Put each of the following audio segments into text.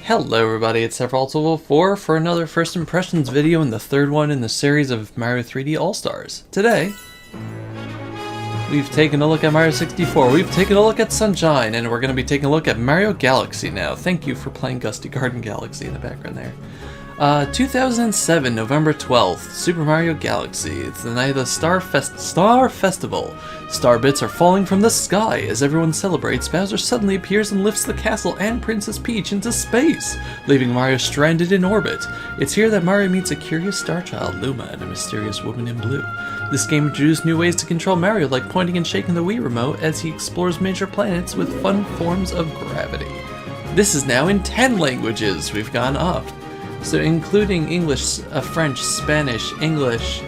Hello everybody, it's Sephiroth4 for another First Impressions video and the third one in the series of Mario 3D All-Stars. Today, we've taken a look at Mario 64, we've taken a look at Sunshine, and we're going to be taking a look at Mario Galaxy now. Thank you for playing Gusty Garden Galaxy in the background there. 2007, November 12th, Super Mario Galaxy. It's the night of the Star Festival. Star bits are falling from the sky. As everyone celebrates, Bowser suddenly appears and lifts the castle and Princess Peach into space, leaving Mario stranded in orbit. It's here that Mario meets a curious star child, Luma, and a mysterious woman in blue. This game introduced new ways to control Mario, like pointing and shaking the Wii remote as he explores major planets with fun forms of gravity. This is now in 10 languages. We've gone up. So including English, French, Spanish, English,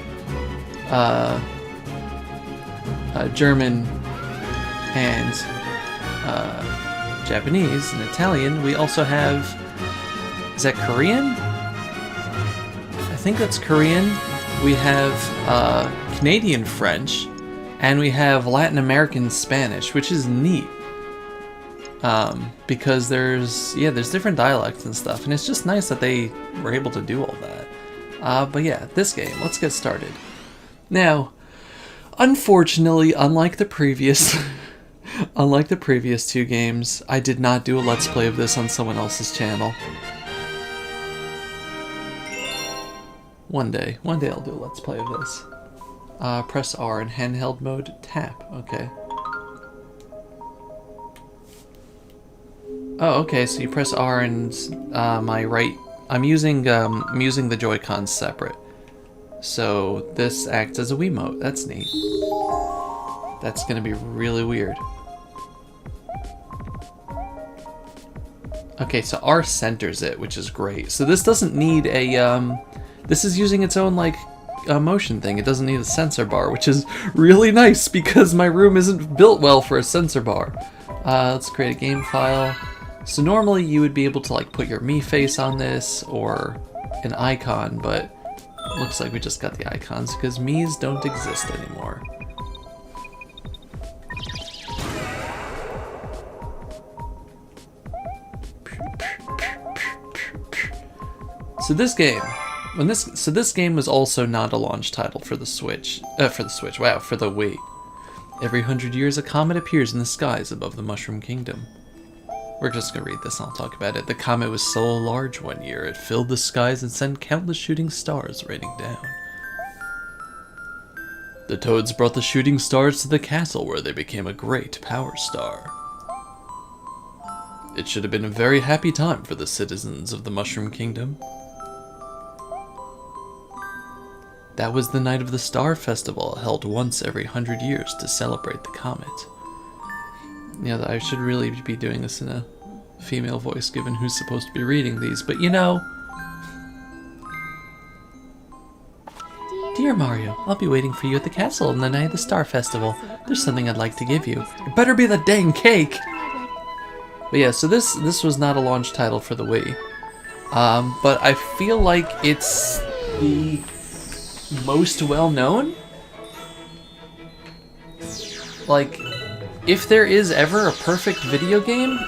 German, and Japanese and Italian. We also have, is that Korean? I think that's Korean. We have Canadian French, and we have Latin American Spanish, which is neat. Because there's different dialects and stuff, and it's just nice that they were able to do all that. But yeah, this game, let's get started. Now, unfortunately, unlike the previous two games, I did not do a Let's Play of this on someone else's channel. One day I'll do a Let's Play of this. Press R in handheld mode, tap, okay. Oh, okay, so you press R and my right... I'm using the Joy-Cons separate. So this acts as a Wiimote. That's neat. That's gonna be really weird. Okay, so R centers it, which is great. So this doesn't need a... this is using its own, like, motion thing. It doesn't need a sensor bar, which is really nice because my room isn't built well for a sensor bar. Let's create a game file. So normally you would be able to like put your Mii face on this or an icon, but it looks like we just got the icons because Mii's don't exist anymore. So this game, this game was also not a launch title for the Switch, for the Wii. Every 100 years a comet appears in the skies above the Mushroom Kingdom. We're just gonna read this and I'll talk about it. The comet was so large one year, it filled the skies and sent countless shooting stars raining down. The Toads brought the shooting stars to the castle where they became a great power star. It should have been a very happy time for the citizens of the Mushroom Kingdom. That was the night of the Star Festival, held once every 100 years to celebrate the comet. Yeah, I should really be doing this in a female voice given who's supposed to be reading these, but you know. Dear Mario, I'll be waiting for you at the castle on the night of the Star Festival. There's something I'd like to give you. It better be the dang cake! But yeah, so this was not a launch title for the Wii. But I feel like it's the most well-known? Like, if there is ever a perfect video game,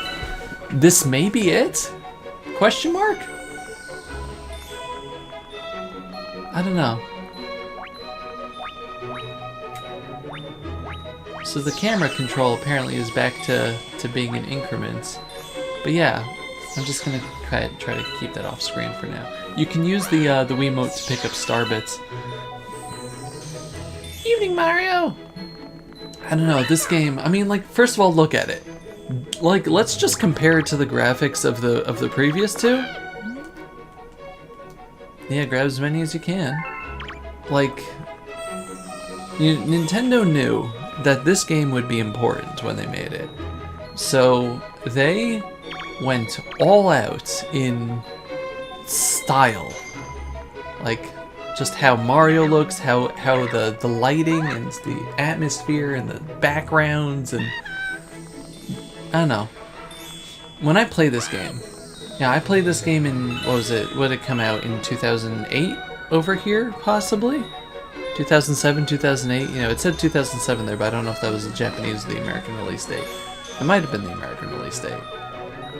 this may be it? Question mark? I don't know. So the camera control apparently is back to being in increments. But yeah, I'm just gonna try to keep that off screen for now. You can use the Wiimote to pick up star bits. Evening, Mario! I don't know, this game, I mean, like, first of all, look at it. Like, let's just compare it to the graphics of the previous two. Yeah, grab as many as you can. Like, Nintendo knew that this game would be important when they made it. So, they went all out in style. Like, just how Mario looks, how the lighting and the atmosphere and the backgrounds, and I don't know. When I play this game, yeah, I played this game in, what did it come out in 2008 over here, possibly? 2007, 2008, you know, it said 2007 there, but I don't know if that was the Japanese or the American release date. It might have been the American release date.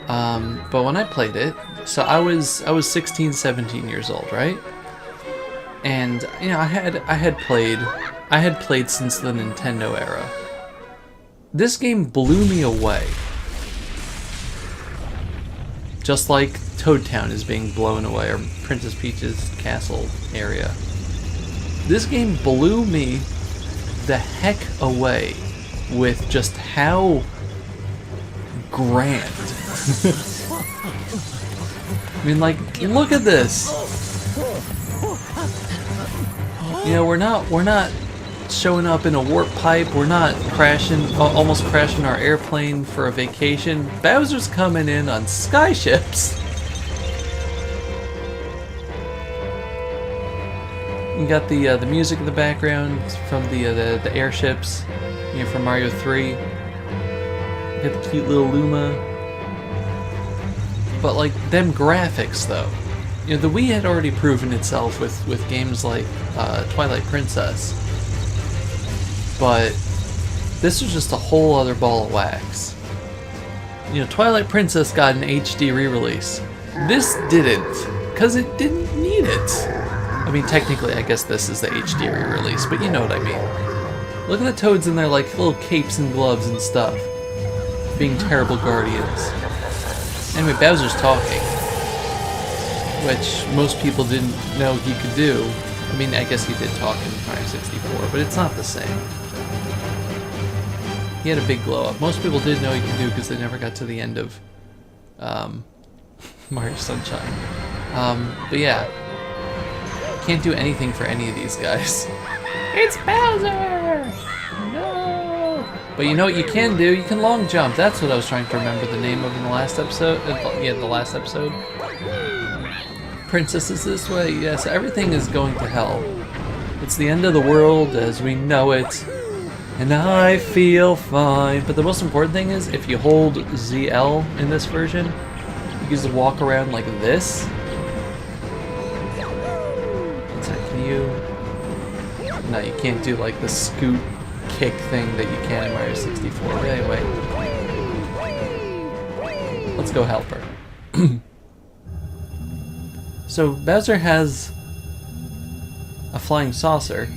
But when I played it, so I was 16, 17 years old, right? And you know, I had played since the Nintendo era. This game blew me away. Just like Toad Town is being blown away, or Princess Peach's castle area. This game blew me the heck away with just how grand. I mean, like, look at this. You know, we're not showing up in a warp pipe. We're not almost crashing our airplane for a vacation. Bowser's coming in on skyships. You got the music in the background from the airships, you know, from Mario 3. You got the cute little Luma. But like them graphics though, you know, the Wii had already proven itself with games like Twilight Princess. But this was just a whole other ball of wax. You know, Twilight Princess got an HD re-release. This didn't, because it didn't need it. I mean, technically, I guess this is the HD re-release, but you know what I mean. Look at the toads in their like little capes and gloves and stuff, being terrible guardians. Anyway, Bowser's talking, which most people didn't know he could do. I mean, I guess he did talk in Mario 64, but it's not the same. He had a big glow up. Most people didn't know he could do because they never got to the end of Mario Sunshine. But yeah, can't do anything for any of these guys. It's Bowser! No! But you know what you can do? You can long jump. That's what I was trying to remember the name of in the last episode. Yeah, the last episode. Princess is this way. Yes, everything is going to hell. It's the end of the world as we know it. And I feel fine. But the most important thing is, if you hold ZL in this version, you can just walk around like this. Can you? No, you can't do like the scoot kick thing that you can in Mario 64. Wait. Let's go help her. So Bowser has a flying saucer.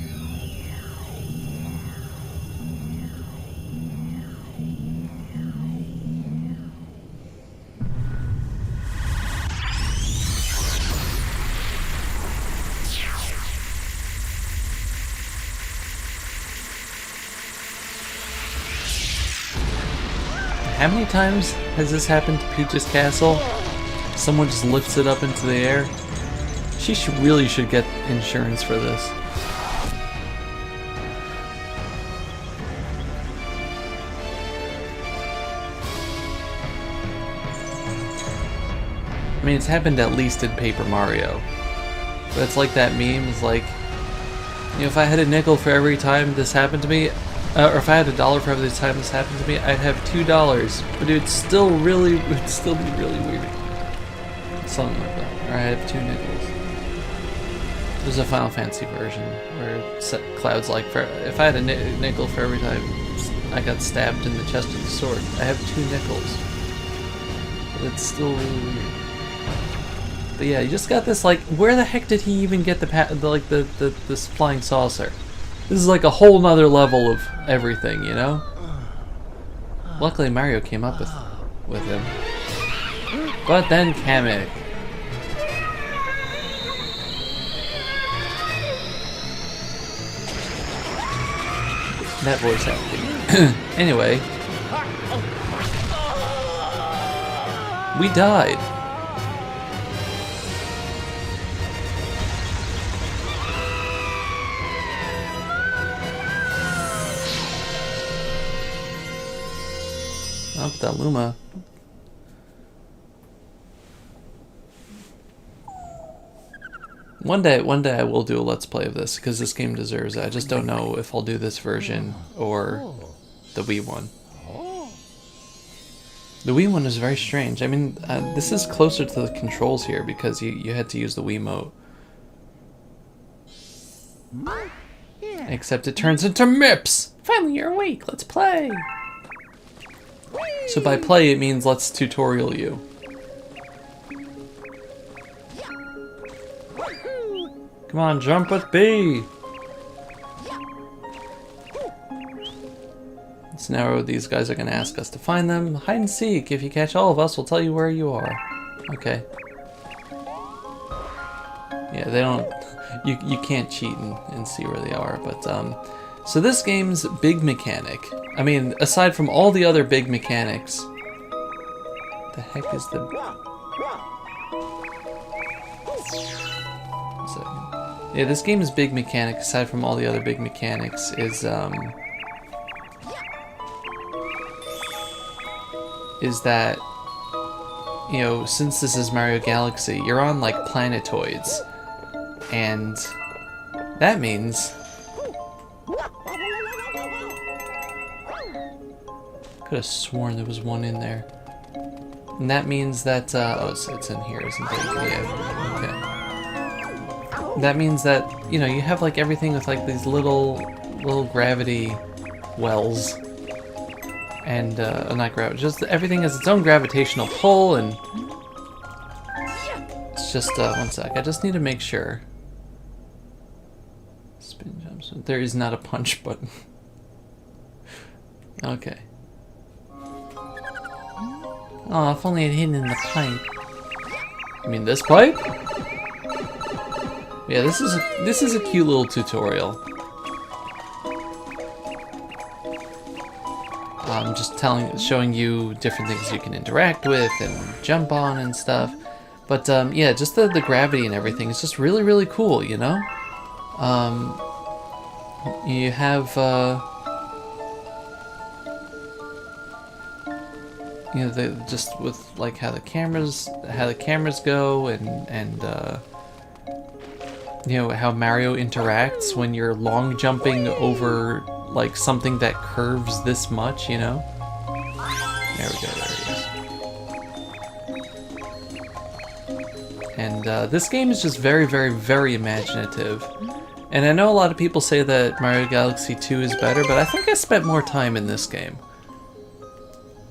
How many times has this happened to Peach's Castle? Someone just lifts it up into the air. She really should get insurance for this. I mean, it's happened at least in Paper Mario. But it's like that meme, it's like, you know, if I had a nickel for every time this happened to me, or if I had $1 for every time this happened to me, I'd have $2. But it'd still be really weird. Something like that. Or I'd have 2 nickels. There's a Final Fantasy version where Cloud's like, if I had a nickel for every time I got stabbed in the chest with a sword, I have 2 nickels. But it's still really weird. But yeah, you just got this, like, where the heck did he even get this flying saucer? This is like a whole nother level of everything, you know? Luckily Mario came up with him. But then Kamek. That voice acting. Anyway. We died. Up that Luma. One day I will do a Let's Play of this, because this game deserves it. I just don't know if I'll do this version or the Wii one. The Wii one is very strange. I mean, this is closer to the controls here, because you had to use the Wiimote. Except it turns into MIPS! Finally, you're awake. Let's play! So by play, it means let's tutorial you. Come on, jump with B! So now these guys are going to ask us to find them. Hide and seek. If you catch all of us, we'll tell you where you are. Okay. Yeah, they don't... You can't cheat and see where they are, but... So this game's big mechanic. I mean, aside from all the other big mechanics... The heck is the... Yeah, this game's big mechanic, aside from all the other big mechanics, is that, you know, since this is Mario Galaxy, you're on, like, planetoids. And that means... Could have sworn there was one in there. And that means that, oh, it's in here, isn't it? Yeah, okay. That means that, you know, you have, like, everything with, like, these little gravity wells. And, not gravity, just everything has its own gravitational pull, and... It's just, one sec, I just need to make sure. Spin jumps, there is not a punch button. Okay. Oh, if only I'd hidden in the pipe. You mean this pipe? Yeah, this is a cute little tutorial. Just showing you different things you can interact with and jump on and stuff. But yeah, just the gravity and everything is just really, really cool, you know? You have you know, just with like how the cameras go and you know how Mario interacts when you're long jumping over like something that curves this much, you know? There we go, there he is. And this game is just very, very, very imaginative. And I know a lot of people say that Mario Galaxy 2 is better, but I think I spent more time in this game.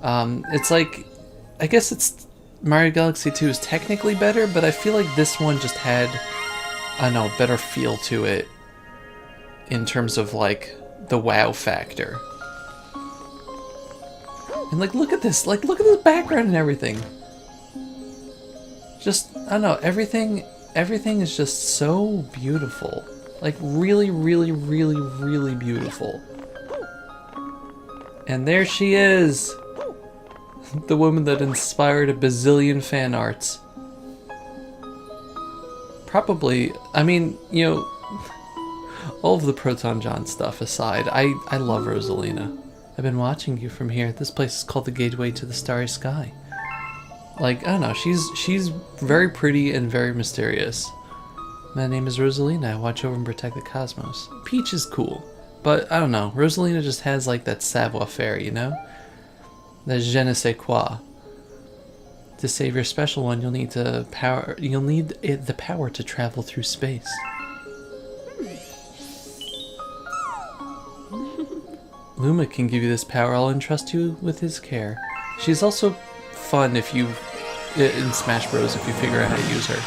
It's like, I guess it's Mario Galaxy 2 is technically better, but I feel like this one just had, I don't know, better feel to it in terms of like the wow factor. And like, look at this background and everything. Just, I don't know, everything is just so beautiful. Like really, really, really, really beautiful. And there she is. The woman that inspired a bazillion fan arts. Probably, I mean, you know, all of the Proton John stuff aside, I love Rosalina. I've been watching you from here. This place is called the Gateway to the Starry Sky. Like, I don't know, she's very pretty and very mysterious. My name is Rosalina. I watch over and protect the cosmos. Peach is cool, but I don't know, Rosalina just has like that savoir-faire, you know? The je ne sais quoi. To save your special one, you'll need the power to travel through space. Luma can give you this power. I'll entrust you with his care. She's also fun if you in Smash Bros. If you figure out how to use her.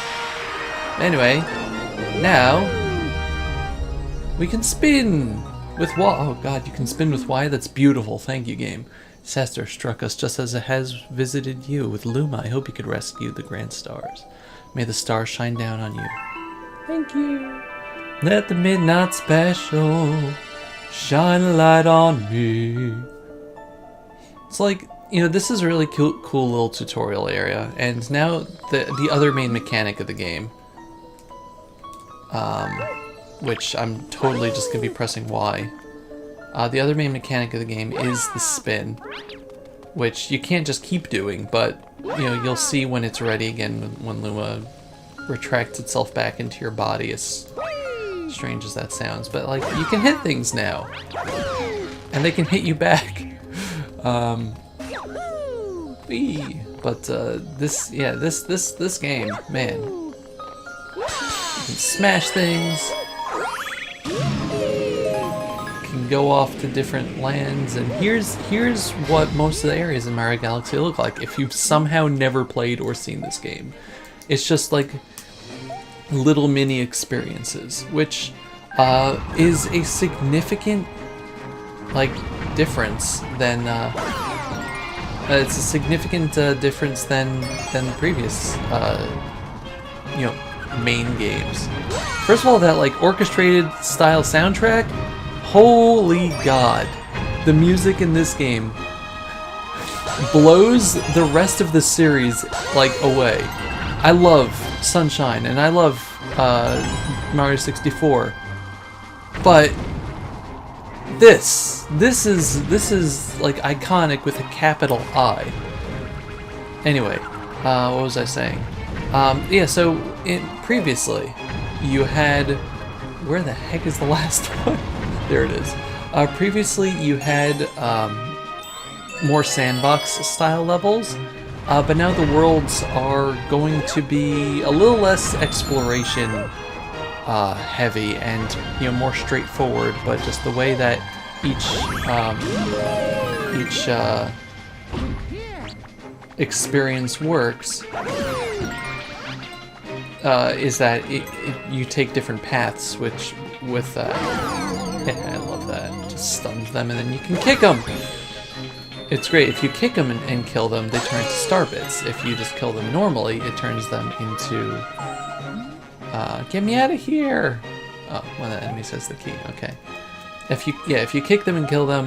Anyway, now we can spin with Y. Oh god, you can spin with Y. That's beautiful. Thank you, game. Disaster struck us just as it has visited you. With Luma, I hope you could rescue the grand stars. May the stars shine down on you. Thank you. Let the midnight special shine a light on me. It's like, you know, this is a really cool little tutorial area. And now the other main mechanic of the game. Which I'm totally just going to be pressing Y. The other main mechanic of the game is the spin, which you can't just keep doing, but you know, you'll see when it's ready again when Luma retracts itself back into your body, as strange as that sounds. But like, you can hit things now, and they can hit you back. But this game, man, you can smash things. can go off to different lands, and here's what most of the areas in Mario Galaxy look like if you've somehow never played or seen this game. It's just like little mini experiences, which is a significant difference than it's a significant difference than the previous main games. First of all, that orchestrated style soundtrack, holy god, the music in this game blows the rest of the series away. I love Sunshine and I love Mario 64, but this is iconic with a capital I. Anyway, what was I saying? Yeah, so previously you had, where the heck is the last one? There it is. Previously you had more sandbox style levels, but now the worlds are going to be a little less exploration heavy and more straightforward, but just the way that each experience works is that you take different paths, which with I love that, just stuns them and then you can kick them. It's great. If you kick them and kill them, they turn to star bits. If you just kill them normally, it turns them into get me out of here. Oh, one of the enemies has the key. Okay. If you kick them and kill them,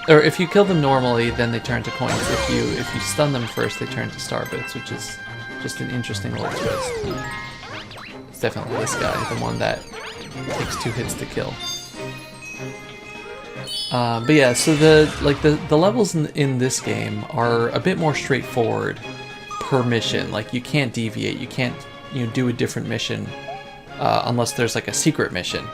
or if you kill them normally, then they turn to coins. If you stun them first, they turn to star bits, which is just an interesting little twist. It's definitely this guy, the one that takes 2 hits to kill. But yeah, so the levels in this game are a bit more straightforward per mission. You can't deviate, you can't do a different mission unless there's a secret mission.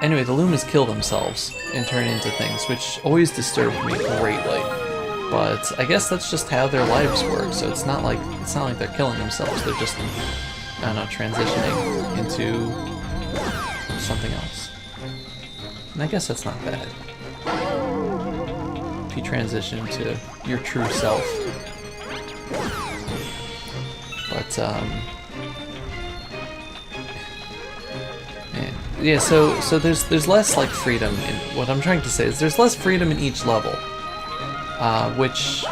Anyway, the Lumas kill themselves and turn into things, which always disturbed me greatly. But I guess that's just how their lives work. So it's not like they're killing themselves. They're just, I don't know, transitioning into something else. And I guess that's not bad. If you transition to your true self. But yeah, so there's less freedom in what I'm trying to say is there's less freedom in each level, which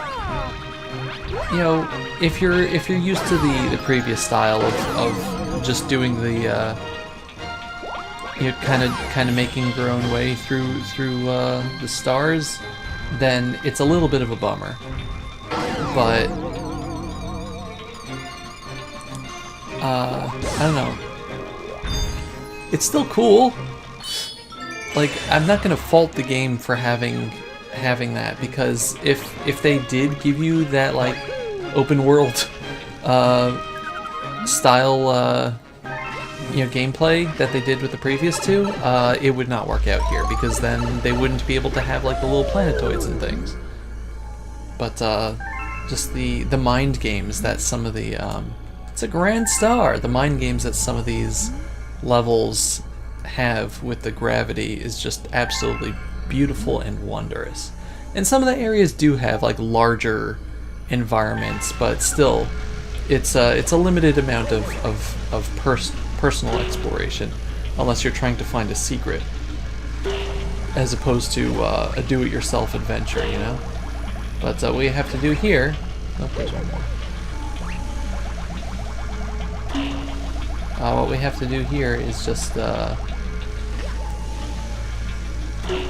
if you're used to the previous style of just doing the kind of making your own way through the stars, then it's a little bit of a bummer. But I don't know. It's still cool. I'm not gonna fault the game for having that, because if they did give you that open world style gameplay that they did with the previous two, it would not work out here, because then they wouldn't be able to have the little planetoids and things. But just the mind games that some of the it's a grand star. The mind games that some of these levels have with the gravity is just absolutely beautiful and wondrous. And some of the areas do have larger environments, but still, it's a limited amount of personal exploration, unless you're trying to find a secret, as opposed to a do-it-yourself adventure, But what you have to do here, oh, there's one more. What we have to do here is just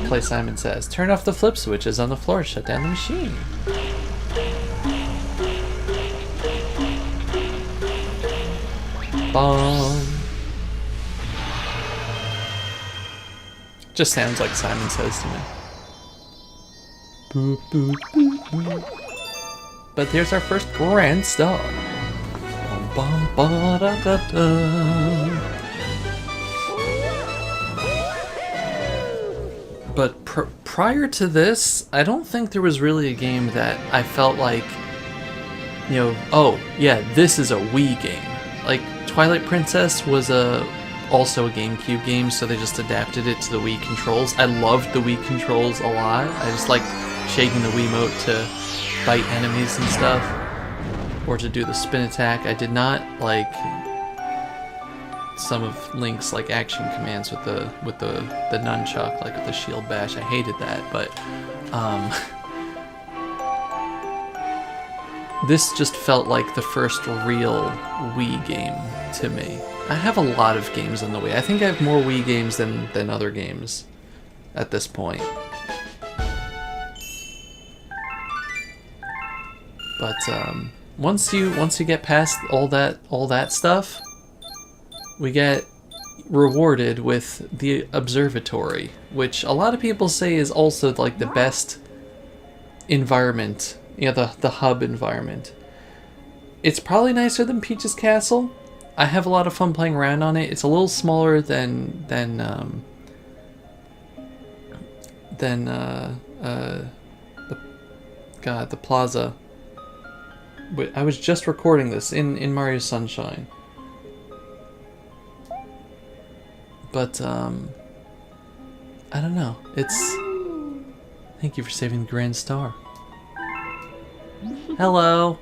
play Simon Says. Turn off the flip switches on the floor, shut down the machine. Bong. Just sounds like Simon Says to me. Boop, boop, boop, boop. But here's our first grand star. Bum, ba, da, da, da. But prior to this, I don't think there was really a game that I felt oh yeah, this is a Wii game. Twilight Princess was a also a GameCube game, so they just adapted it to the Wii controls. I loved the Wii controls a lot. I just like shaking the Wiimote to bite enemies and stuff, or to do the spin attack. I did not like some of Link's like action commands with the nunchuck, like with the shield bash. I hated that, but this just felt like the first real Wii game to me. I have a lot of games on the Wii. I think I have more Wii games than other games at this point. But once you get past all that stuff, we get rewarded with the observatory, which a lot of people say is also like the best environment, you know, the hub environment. It's probably nicer than Peach's Castle. I have a lot of fun playing around on it. It's a little smaller than the plaza. I was just recording this in Mario Sunshine. But I don't know. It's thank you for saving the Grand Star. Hello.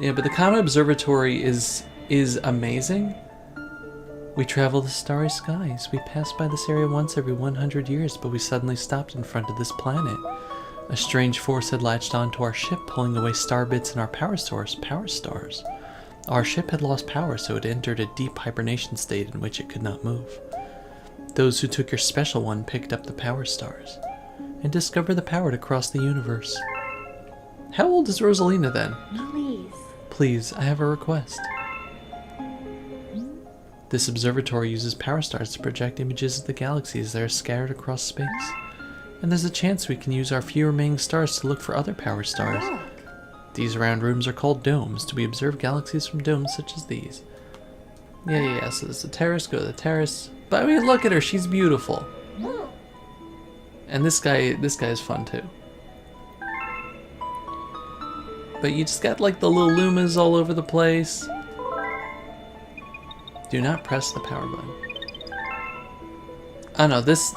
Yeah, but the Comet Observatory is amazing. We travel the starry skies. We pass by this area once every 100 years, but we suddenly stopped in front of this planet. A strange force had latched onto our ship, pulling away star bits and our power source, power stars. Our ship had lost power, so it entered a deep hibernation state in which it could not move. Those who took your special one picked up the power stars and discovered the power to cross the universe. How old is Rosalina then? Please. Please, I have a request. This observatory uses power stars to project images of the galaxies that are scattered across space. And there's a chance we can use our few remaining stars to look for other power stars. Oh. These round rooms are called domes. Do we observe galaxies from domes such as these? Yeah, so there's the terrace, go to the terrace. But I mean, look at her, she's beautiful. And this guy is fun too. But you just got like the little Lumas all over the place. Do not press the power button. I don't know, this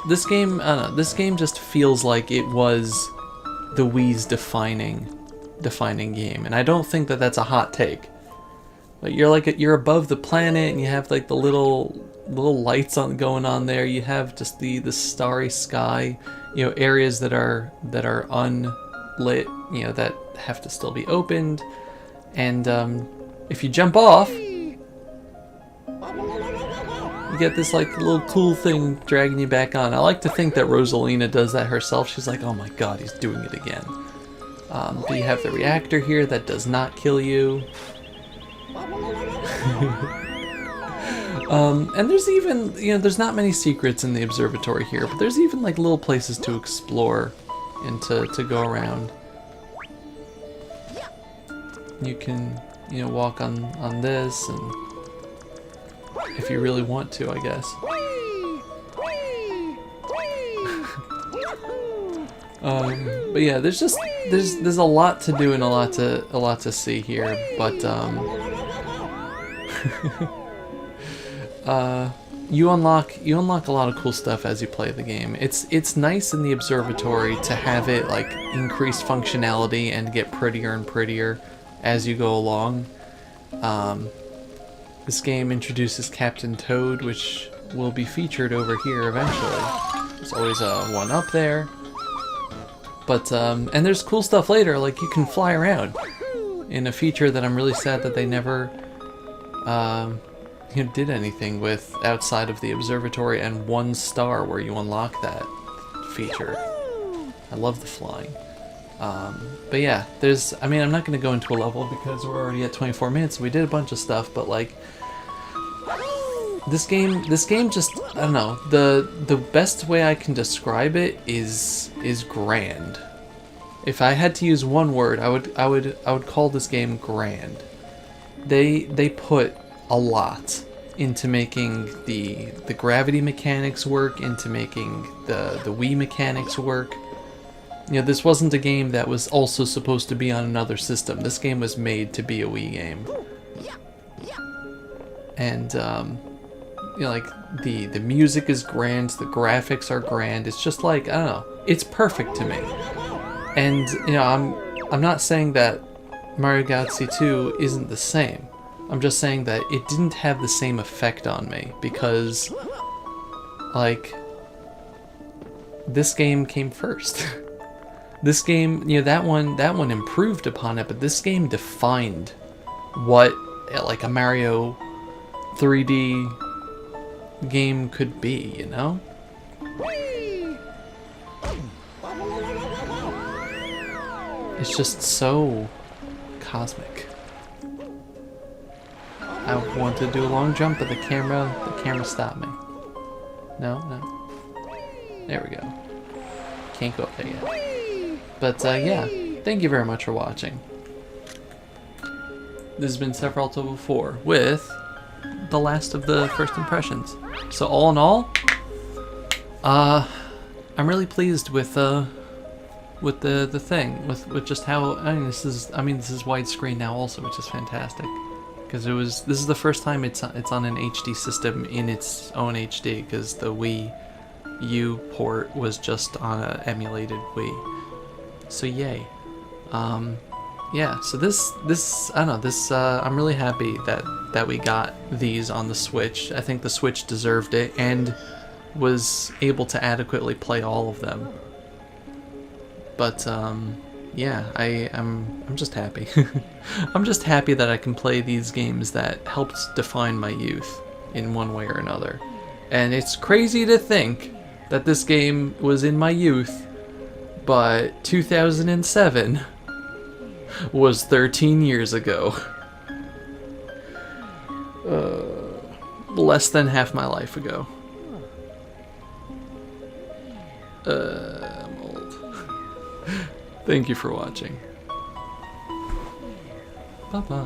game just feels like it was the Wii's defining game, and I don't think that that's a hot take. But you're above the planet, and you have like the little lights going on there. You have just the starry sky, you know, areas that are unlit, you know, that have to still be opened, and if you jump off, you get this like little cool thing dragging you back on. I like to think that Rosalina does that herself. She's like, oh my god, he's doing it again. But you have the reactor here that does not kill you. And there's even, you know, there's not many secrets in the observatory here, but there's even like little places to explore and to go around. You can, you know, walk on this, and if you really want to, I guess. But yeah, there's a lot to do and a lot to see here, but you unlock a lot of cool stuff as you play the game. It's nice in the observatory to have it like increase functionality and get prettier and prettier as you go along. This game introduces Captain Toad, which will be featured over here eventually. There's always a one up there. But, and there's cool stuff later, like you can fly around in a feature that I'm really sad that they never you know, did anything with outside of the observatory and 1 star where you unlock that feature. I love the flying. But yeah, I mean, I'm not going to go into a level because we're already at 24 minutes. We did a bunch of stuff, but like, this game just, I don't know, the best way I can describe it is grand. If I had to use one word, I would call this game grand. They put a lot into making the gravity mechanics work, into making the Wii mechanics work. You know, this wasn't a game that was also supposed to be on another system. This game was made to be a Wii game. And you know, like the music is grand, the graphics are grand. It's just like, I don't know, it's perfect to me. And you know, I'm not saying that Mario Galaxy 2 isn't the same. I'm just saying that it didn't have the same effect on me because, like, this game came first. This game, you know, that one improved upon it, but this game defined what like a Mario 3D game could be, you know? It's just so cosmic. I wanted to do a long jump, but the camera stopped me. No. There we go. Can't go up there yet. But yeah, thank you very much for watching. This has been Sephiroth 4 with the last of the first impressions. So all in all, I'm really pleased with the thing, with just how, I mean this is widescreen now also, which is fantastic. Because this is the first time it's on an HD system in its own HD, because the Wii U port was just on an emulated Wii. So yay. Yeah, so this I don't know, this I'm really happy that we got these on the Switch. I think the Switch deserved it and was able to adequately play all of them. But yeah, I'm just happy. I'm just happy that I can play these games that helped define my youth in one way or another. And it's crazy to think that this game was in my youth, but 2007 was 13 years ago. Less than half my life ago. I'm old. Thank you for watching. Bye-bye.